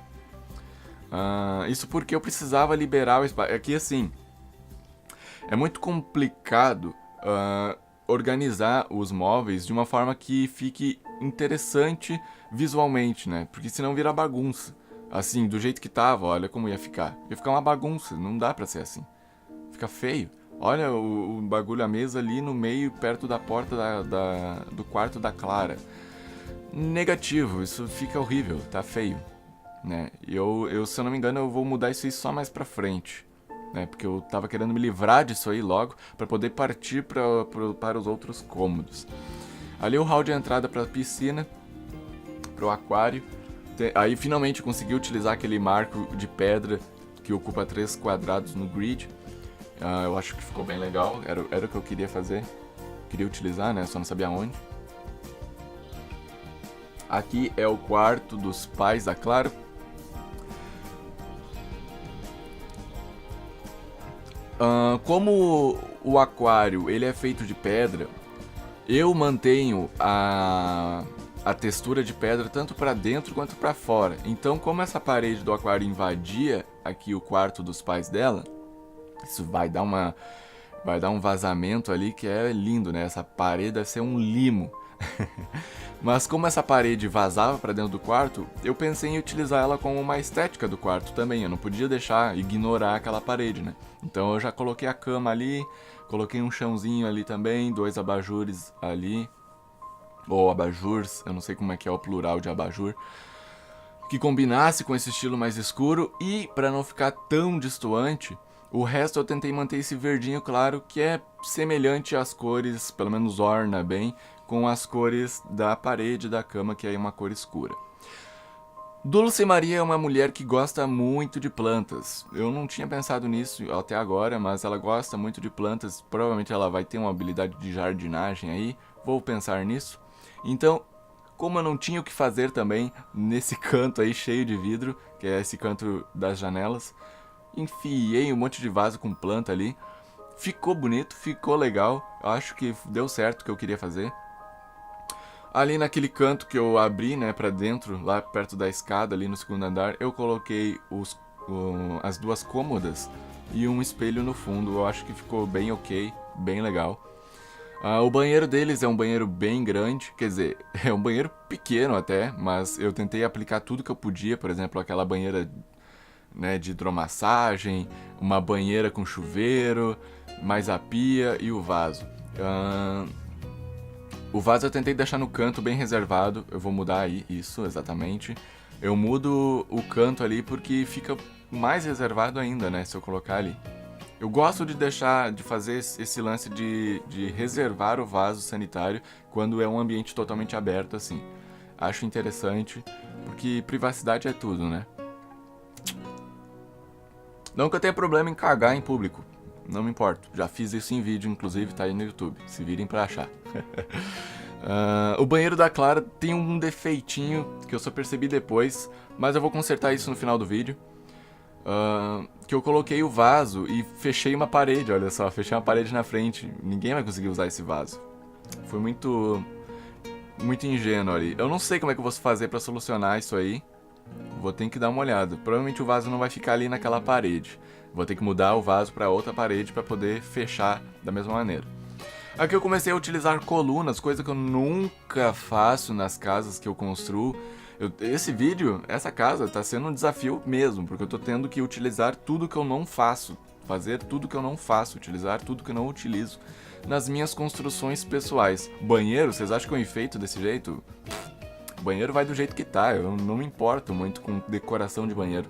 Isso porque eu precisava liberar o espaço. Aqui, assim, é muito complicado organizar os móveis de uma forma que fique interessante visualmente, né? Porque senão vira bagunça. Assim, do jeito que tava, olha como ia ficar. Ia ficar uma bagunça, não dá pra ser assim. Fica feio. Olha o bagulho, a mesa ali no meio, perto da porta do quarto da Clara. Negativo, isso fica horrível, tá feio. Né? Eu, se eu não me engano, eu vou mudar isso aí só mais pra frente. Né? Porque eu tava querendo me livrar disso aí logo, pra poder partir para os outros cômodos. Ali o hall de entrada pra piscina, pro aquário. Aí finalmente eu consegui utilizar aquele marco de pedra que ocupa 3 quadrados no grid. Eu acho que ficou bem legal, era o que eu queria fazer. Queria utilizar, né? Só não sabia onde. Aqui é o quarto dos pais da Clara. Como o aquário ele é feito de pedra, eu mantenho a textura de pedra tanto para dentro quanto para fora. Então, como essa parede do aquário invadia aqui o quarto dos pais dela, isso vai dar um vazamento ali que é lindo, né? Essa parede deve ser um limo. Mas como essa parede vazava para dentro do quarto, eu pensei em utilizar ela como uma estética do quarto também. Eu não podia ignorar aquela parede, né? Então eu já coloquei a cama ali, coloquei um chãozinho ali também, 2 abajures ali, ou abajures, eu não sei como é que é o plural de abajur, que combinasse com esse estilo mais escuro. E para não ficar tão destoante, o resto eu tentei manter esse verdinho claro, que é semelhante às cores, pelo menos orna bem, com as cores da parede da cama, que é uma cor escura. Dulce Maria é uma mulher que gosta muito de plantas. Eu não tinha pensado nisso até agora, mas ela gosta muito de plantas. Provavelmente ela vai ter uma habilidade de jardinagem aí. Vou pensar nisso. Então, como eu não tinha o que fazer também nesse canto aí cheio de vidro, que é esse canto das janelas, enfiei um monte de vaso com planta ali. Ficou bonito, ficou legal. Eu acho que deu certo o que eu queria fazer. Ali naquele canto que eu abri, né, pra dentro, lá perto da escada, ali no segundo andar, eu coloquei as 2 cômodas e um espelho no fundo. Eu acho que ficou bem ok, bem legal. O banheiro deles é um banheiro bem grande, quer dizer, é um banheiro pequeno até, mas eu tentei aplicar tudo que eu podia, por exemplo, aquela banheira, né, de hidromassagem, uma banheira com chuveiro, mais a pia e o vaso. O vaso eu tentei deixar no canto bem reservado, eu vou mudar aí, isso, exatamente. Eu mudo o canto ali porque fica mais reservado ainda, né, se eu colocar ali. Eu gosto de fazer esse lance de reservar o vaso sanitário quando é um ambiente totalmente aberto assim. Acho interessante, porque privacidade é tudo, né? Não que eu tenha problema em cagar em público, não me importo. Já fiz isso em vídeo, inclusive, tá aí no YouTube. Se virem pra achar. O banheiro da Clara tem um defeitinho que eu só percebi depois, mas eu vou consertar isso no final do vídeo. Que eu coloquei o vaso e fechei uma parede, olha só, fechei uma parede na frente. Ninguém vai conseguir usar esse vaso. Foi muito ingênuo ali. Eu não sei como é que eu vou fazer pra solucionar isso aí. Vou ter que dar uma olhada. Provavelmente o vaso não vai ficar ali naquela parede. Vou ter que mudar o vaso para outra parede para poder fechar da mesma maneira. Aqui eu comecei a utilizar colunas, coisa que eu nunca faço nas casas que eu construo. Essa casa tá sendo um desafio mesmo, porque eu tô tendo que utilizar tudo que eu não faço. Fazer tudo que eu não faço, utilizar tudo que eu não utilizo nas minhas construções pessoais. Banheiro, vocês acham que eu enfeito desse jeito? O banheiro vai do jeito que tá, eu não me importo muito com decoração de banheiro.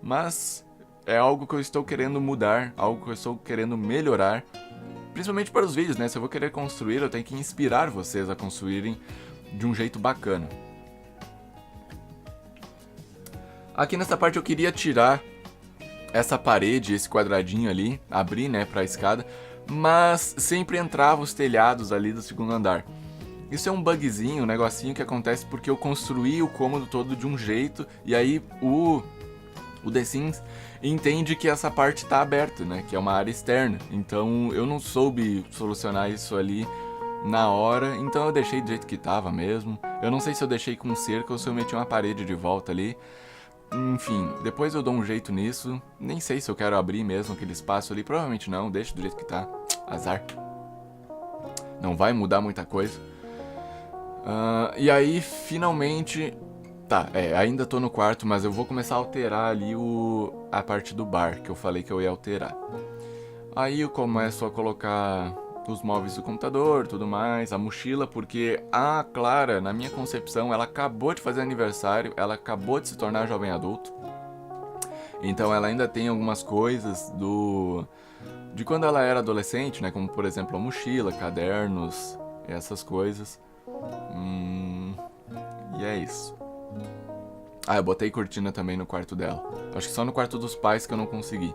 Mas é algo que eu estou querendo mudar, algo que eu estou querendo melhorar. Principalmente para os vídeos, né? Se eu vou querer construir, eu tenho que inspirar vocês a construírem de um jeito bacana. Aqui nessa parte eu queria tirar essa parede, esse quadradinho ali, abrir, né, pra escada, mas sempre entrava os telhados ali do segundo andar. Isso é um bugzinho, um negocinho que acontece porque eu construí o cômodo todo de um jeito e aí o The Sims entende que essa parte está aberta, né? Que é uma área externa. Então eu não soube solucionar isso ali na hora, então eu deixei do jeito que estava mesmo. Eu não sei se eu deixei com cerca ou se eu meti uma parede de volta ali. Enfim, depois eu dou um jeito nisso. Nem sei se eu quero abrir mesmo aquele espaço ali. Provavelmente não, deixa do jeito que tá. Azar. Não vai mudar muita coisa. E aí, finalmente... Tá, ainda tô no quarto, mas eu vou começar a alterar ali a parte do bar, que eu falei que eu ia alterar. Aí eu começo a colocar os móveis do computador, tudo mais, a mochila, porque a Clara, na minha concepção, ela acabou de fazer aniversário, ela acabou de se tornar jovem adulto. Então ela ainda tem algumas coisas de quando ela era adolescente, né? Como, por exemplo, a mochila, cadernos, essas coisas. E é isso. Eu botei cortina também no quarto dela. Acho que só no quarto dos pais que eu não consegui.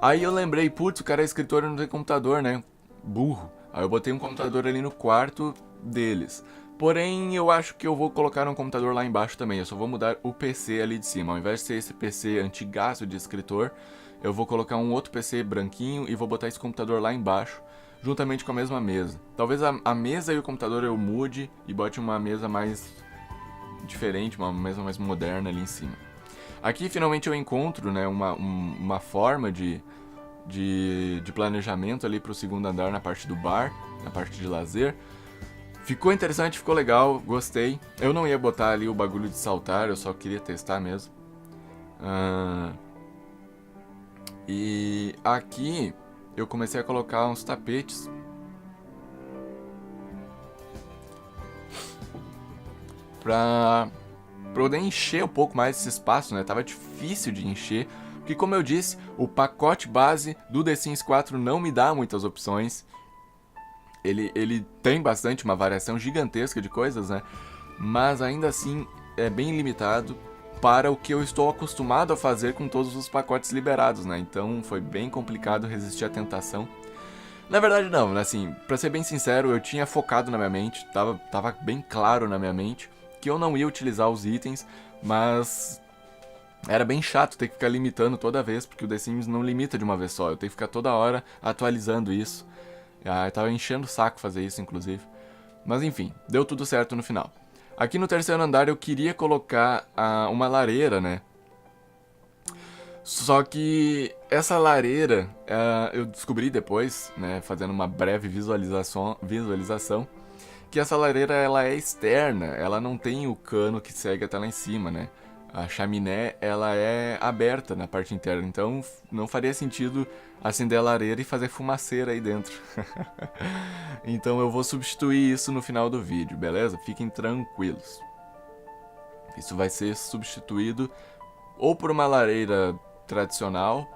Aí eu lembrei, putz, o cara é escritor e não tem computador, né? Burro. Aí eu botei um computador ali no quarto deles. Porém, eu acho que eu vou colocar um computador lá embaixo também. Eu só vou mudar o PC ali de cima. Ao invés de ser esse PC antigaço de escritor, eu vou colocar um outro PC branquinho e vou botar esse computador lá embaixo, juntamente com a mesma mesa. Talvez a mesa e o computador eu mude e bote uma mesa mais diferente, uma mesa mais moderna ali em cima. Aqui finalmente eu encontro, né, uma forma de planejamento ali para o segundo andar na parte do bar, na parte de lazer. Ficou interessante, ficou legal, gostei. Eu não ia botar ali o bagulho de saltar, eu só queria testar mesmo. E aqui eu comecei a colocar uns tapetes. Pra poder encher um pouco mais esse espaço, né? Tava difícil de encher. Porque, como eu disse, o pacote base do The Sims 4 não me dá muitas opções. Ele tem bastante, uma variação gigantesca de coisas, né? Mas ainda assim é bem limitado para o que eu estou acostumado a fazer com todos os pacotes liberados, né? Então foi bem complicado resistir à tentação. Na verdade não, assim, pra ser bem sincero, eu tinha focado na minha mente, tava bem claro na minha mente que eu não ia utilizar os itens, mas era bem chato ter que ficar limitando toda vez, porque o The Sims não limita de uma vez só, eu tenho que ficar toda hora atualizando isso. Eu tava enchendo o saco fazer isso, inclusive. Mas enfim, deu tudo certo no final. Aqui no terceiro andar eu queria colocar uma lareira, né? Só que essa lareira, eu descobri depois, né, fazendo uma breve visualização, que essa lareira ela é externa, ela não tem o cano que segue até lá em cima, né? A chaminé ela é aberta na parte interna, então não faria sentido acender a lareira e fazer fumaceira aí dentro. Então eu vou substituir isso no final do vídeo, beleza? Fiquem tranquilos. Isso vai ser substituído ou por uma lareira tradicional,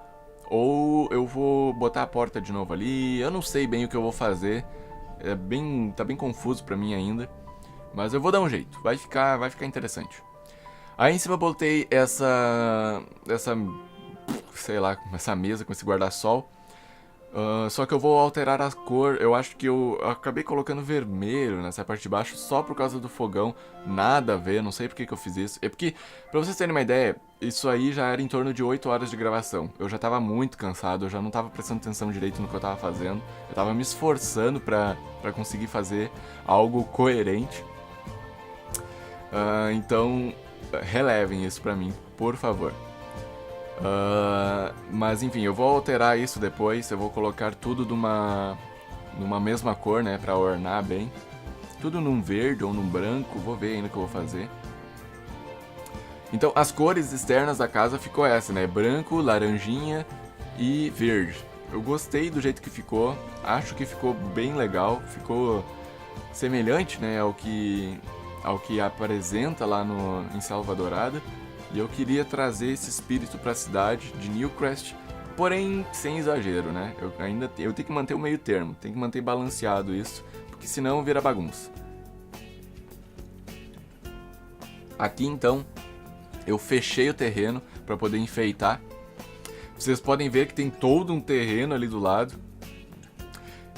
ou eu vou botar a porta de novo ali. Eu não sei bem o que eu vou fazer, tá bem confuso pra mim ainda, mas eu vou dar um jeito, vai ficar interessante. Aí em cima eu botei sei lá, essa mesa com esse guarda-sol. Só que eu vou alterar a cor. Eu acho que eu acabei colocando vermelho nessa parte de baixo só por causa do fogão. Nada a ver, não sei por que eu fiz isso. É porque, pra vocês terem uma ideia, isso aí já era em torno de 8 horas de gravação. Eu já tava muito cansado, eu já não tava prestando atenção direito no que eu tava fazendo. Eu tava me esforçando pra conseguir fazer algo coerente. Então, relevem isso pra mim, por favor. Mas enfim, eu vou alterar isso depois. Eu vou colocar tudo numa mesma cor, né, pra ornar bem. Tudo num verde ou num branco, vou ver ainda o que eu vou fazer. Então as cores externas da casa ficou essa, né, branco, laranjinha e verde. Eu gostei do jeito que ficou, acho que ficou bem legal, ficou semelhante, né, ao que apresenta lá em Selva Dourada. E eu queria trazer esse espírito para a cidade de Newcrest, porém sem exagero, né? Eu tenho que manter o meio termo, tenho que manter balanceado isso, porque senão vira bagunça. Aqui então, eu fechei o terreno para poder enfeitar. Vocês podem ver que tem todo um terreno ali do lado.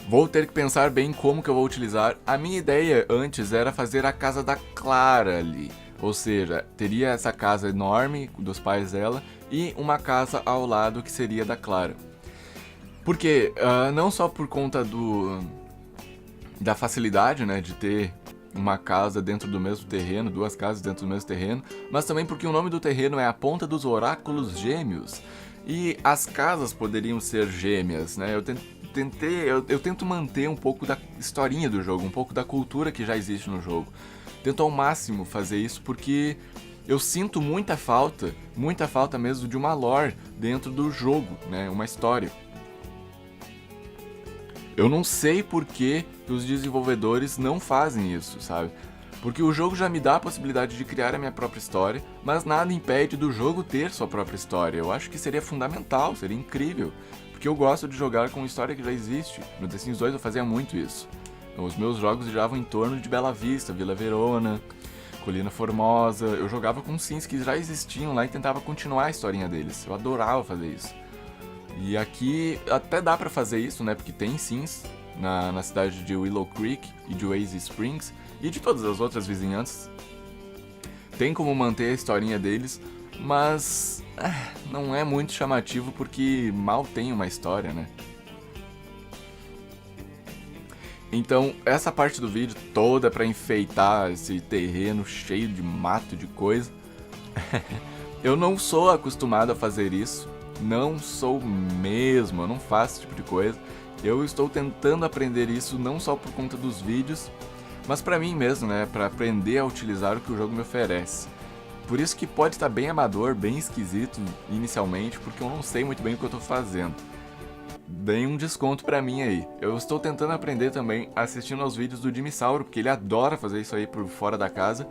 Vou ter que pensar bem como que eu vou utilizar. A minha ideia antes era fazer a casa da Clara ali. Ou seja, teria essa casa enorme dos pais dela e uma casa ao lado que seria da Clara. Porque, não só por conta da facilidade, né, de ter uma casa dentro do mesmo terreno, duas casas dentro do mesmo terreno, mas também porque o nome do terreno é a Ponta dos Oráculos Gêmeos. E as casas poderiam ser gêmeas, né? Eu tento manter um pouco da historinha do jogo, um pouco da cultura que já existe no jogo. Tento ao máximo fazer isso porque eu sinto muita falta mesmo de uma lore dentro do jogo, né? Uma história. Eu não sei por que os desenvolvedores não fazem isso, sabe? Porque o jogo já me dá a possibilidade de criar a minha própria história, mas nada impede do jogo ter sua própria história. Eu acho que seria fundamental, seria incrível, porque eu gosto de jogar com história que já existe. No The Sims 2 eu fazia muito isso. Os meus jogos giravam em torno de Bela Vista, Vila Verona, Colina Formosa. Eu jogava com sims que já existiam lá e tentava continuar a historinha deles. Eu adorava fazer isso. E aqui até dá pra fazer isso, né? Porque tem sims na cidade de Willow Creek e de Oasis Springs. e de todas as outras vizinhanças. Tem como manter a historinha deles, mas não é muito chamativo porque mal tem uma história, né? Então, essa parte do vídeo toda pra enfeitar esse terreno cheio de mato, de coisa. Eu não sou acostumado a fazer isso, não sou mesmo, eu não faço esse tipo de coisa. Eu estou tentando aprender isso não só por conta dos vídeos, mas pra mim mesmo, né, pra aprender a utilizar o que o jogo me oferece. Por isso que pode estar bem amador, bem esquisito inicialmente, porque eu não sei muito bem o que eu tô fazendo. Deem um desconto pra mim aí. Eu estou tentando aprender também assistindo aos vídeos do Dimissauro, porque ele adora fazer isso aí por fora da casa.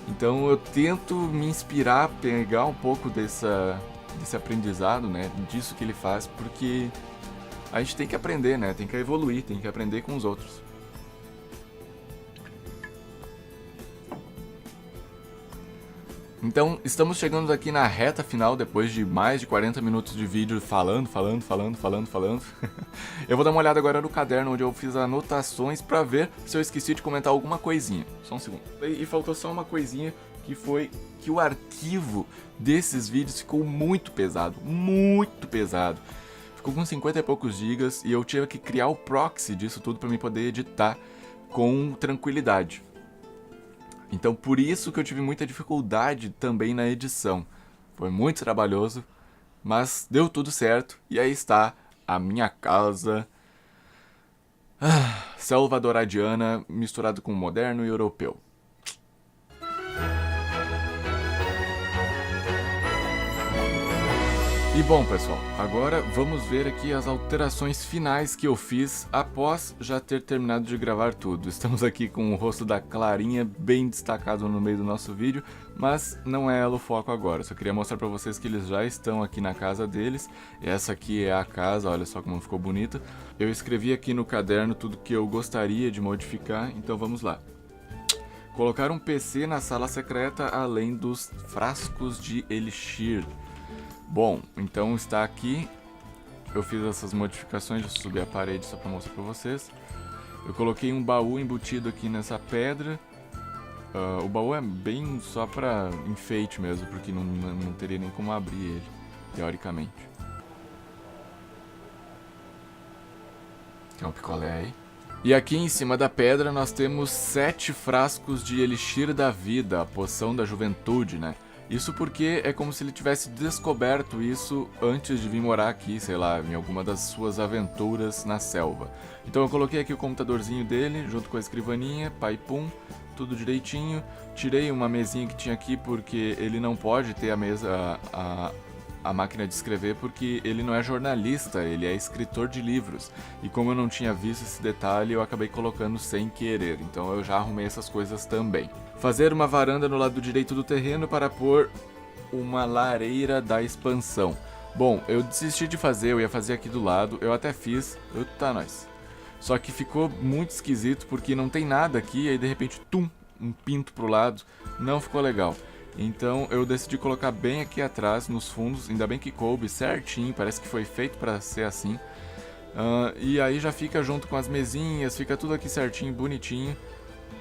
Então eu tento me inspirar, pegar um pouco desse aprendizado, né, disso que ele faz, porque a gente tem que aprender, né, tem que evoluir, tem que aprender com os outros. Então, estamos chegando aqui na reta final, depois de mais de 40 minutos de vídeo falando. Eu vou dar uma olhada agora no caderno onde eu fiz anotações pra ver se eu esqueci de comentar alguma coisinha. Só um segundo. E faltou só uma coisinha, que foi que o arquivo desses vídeos ficou muito pesado. Muito pesado. Ficou com 50 e poucos gigas e eu tive que criar o proxy disso tudo pra me poder editar com tranquilidade. Então por isso que eu tive muita dificuldade também na edição. Foi muito trabalhoso, mas deu tudo certo. E aí está a minha casa selva douradiana misturado com moderno e europeu. E bom, pessoal, agora vamos ver aqui as alterações finais que eu fiz após já ter terminado de gravar tudo. Estamos aqui com o rosto da Clarinha bem destacado no meio do nosso vídeo, mas não é ela o foco agora. Só queria mostrar pra vocês que eles já estão aqui na casa deles. Essa aqui é a casa, olha só como ficou bonita. Eu escrevi aqui no caderno tudo que eu gostaria de modificar, então vamos lá. Colocar um PC na sala secreta, além dos frascos de Elixir. Bom, então está aqui, eu fiz essas modificações, deixa eu subir a parede só para mostrar para vocês. Eu coloquei um baú embutido aqui nessa pedra, o baú é bem só para enfeite mesmo, porque não teria nem como abrir ele, teoricamente. Tem um picolé aí. E aqui em cima da pedra nós temos 7 frascos de Elixir da Vida, a poção da juventude, né? Isso porque é como se ele tivesse descoberto isso antes de vir morar aqui, sei lá, em alguma das suas aventuras na selva. Então eu coloquei aqui o computadorzinho dele, junto com a escrivaninha, pai pum, tudo direitinho. Tirei uma mesinha que tinha aqui porque ele não pode ter a mesa, a máquina de escrever, porque ele não é jornalista, ele é escritor de livros. E como eu não tinha visto esse detalhe, eu acabei colocando sem querer, então eu já arrumei essas coisas também. Fazer uma varanda no lado direito do terreno para pôr uma lareira da expansão. Bom, eu desisti de fazer, eu ia fazer aqui do lado, eu até fiz, tá nós. Só que ficou muito esquisito porque não tem nada aqui, aí de repente, tum, um pinto pro lado, não ficou legal. Então eu decidi colocar bem aqui atrás, nos fundos, ainda bem que coube certinho, parece que foi feito para ser assim. E aí já fica junto com as mesinhas, fica tudo aqui certinho, bonitinho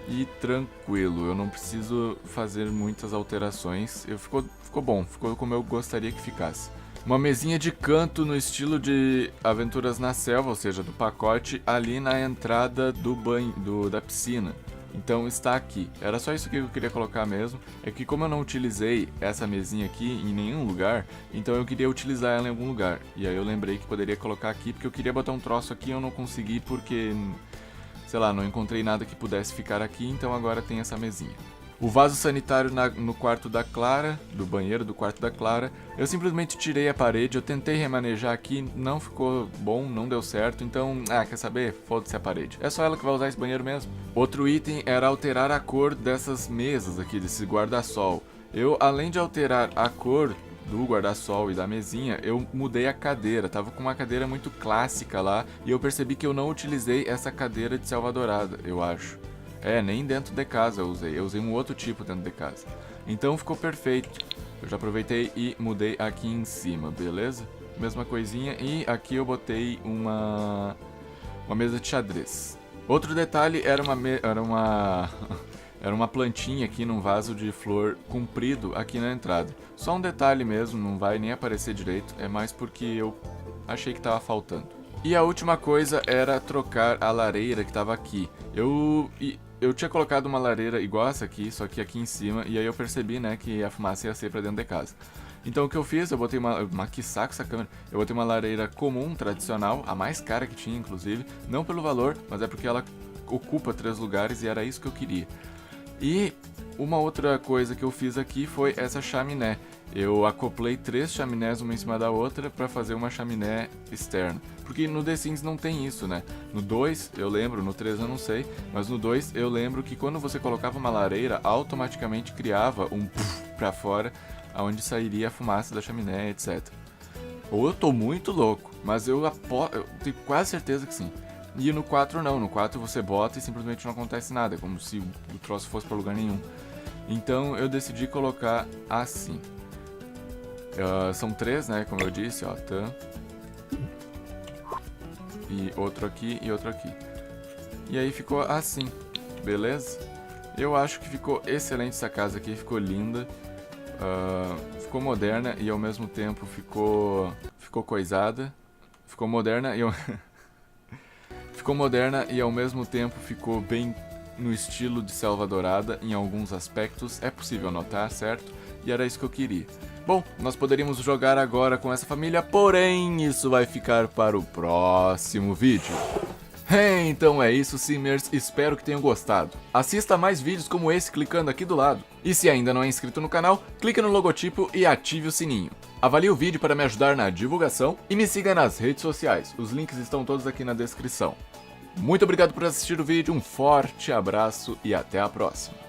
e tranquilo. Eu não preciso fazer muitas alterações, ficou bom, ficou como eu gostaria que ficasse. Uma mesinha de canto no estilo de Aventuras na Selva, ou seja, do pacote, ali na entrada do banho, da piscina. Então está aqui. Era só isso que eu queria colocar mesmo. É que como eu não utilizei essa mesinha aqui em nenhum lugar, então eu queria utilizar ela em algum lugar. E aí eu lembrei que poderia colocar aqui, porque eu queria botar um troço aqui e eu não consegui porque, sei lá, não encontrei nada que pudesse ficar aqui, então agora tem essa mesinha. O vaso sanitário no quarto da Clara, do banheiro do quarto da Clara, eu simplesmente tirei a parede, eu tentei remanejar aqui, não ficou bom, não deu certo, então, quer saber? Foda-se a parede. É só ela que vai usar esse banheiro mesmo. Outro item era alterar a cor dessas mesas aqui, desse guarda-sol. Eu, além de alterar a cor do guarda-sol e da mesinha, eu mudei a cadeira, tava com uma cadeira muito clássica lá, e eu percebi que eu não utilizei essa cadeira de selva dourada, eu acho. Nem dentro de casa eu usei um outro tipo dentro de casa. Então ficou perfeito. Eu já aproveitei e mudei aqui em cima, beleza? Mesma coisinha, e aqui eu botei uma mesa de xadrez. Outro detalhe era uma plantinha aqui num vaso de flor comprido aqui na entrada. Só um detalhe mesmo, não vai nem aparecer direito, é mais porque eu achei que tava faltando. E a última coisa era trocar a lareira que tava aqui. Eu tinha colocado uma lareira igual essa aqui, só que aqui em cima, e aí eu percebi, né, que a fumaça ia sair pra dentro de casa. Então o que eu fiz, eu botei que saco essa câmera, eu botei uma lareira comum, tradicional, a mais cara que tinha inclusive, não pelo valor, mas é porque ela ocupa 3 lugares e era isso que eu queria. E uma outra coisa que eu fiz aqui foi essa chaminé. Eu acoplei 3 chaminés uma em cima da outra para fazer uma chaminé externa. Porque no The Sims não tem isso, né? No 2 eu lembro, no 3 eu não sei, mas no 2 eu lembro que quando você colocava uma lareira, automaticamente criava um puff pra fora, onde sairia a fumaça da chaminé, etc. Ou eu tô muito louco, mas eu tenho quase certeza que sim. E no 4 não, no 4 você bota e simplesmente não acontece nada, como se o troço fosse pra lugar nenhum. Então eu decidi colocar assim. São 3, né, como eu disse, ó, e outro aqui e outro aqui. E aí ficou assim, beleza? Eu acho que ficou excelente essa casa aqui, ficou linda. Ficou moderna e ao mesmo tempo ficou coisada. Ficou moderna e ficou moderna e ao mesmo tempo ficou bem no estilo de Selva Dourada em alguns aspectos, é possível notar, certo? E era isso que eu queria. Bom, nós poderíamos jogar agora com essa família, porém isso vai ficar para o próximo vídeo. Então é isso, Simmers, espero que tenham gostado. Assista mais vídeos como esse clicando aqui do lado. E se ainda não é inscrito no canal, clique no logotipo e ative o sininho. Avalie o vídeo para me ajudar na divulgação e me siga nas redes sociais, os links estão todos aqui na descrição. Muito obrigado por assistir o vídeo, um forte abraço e até a próxima.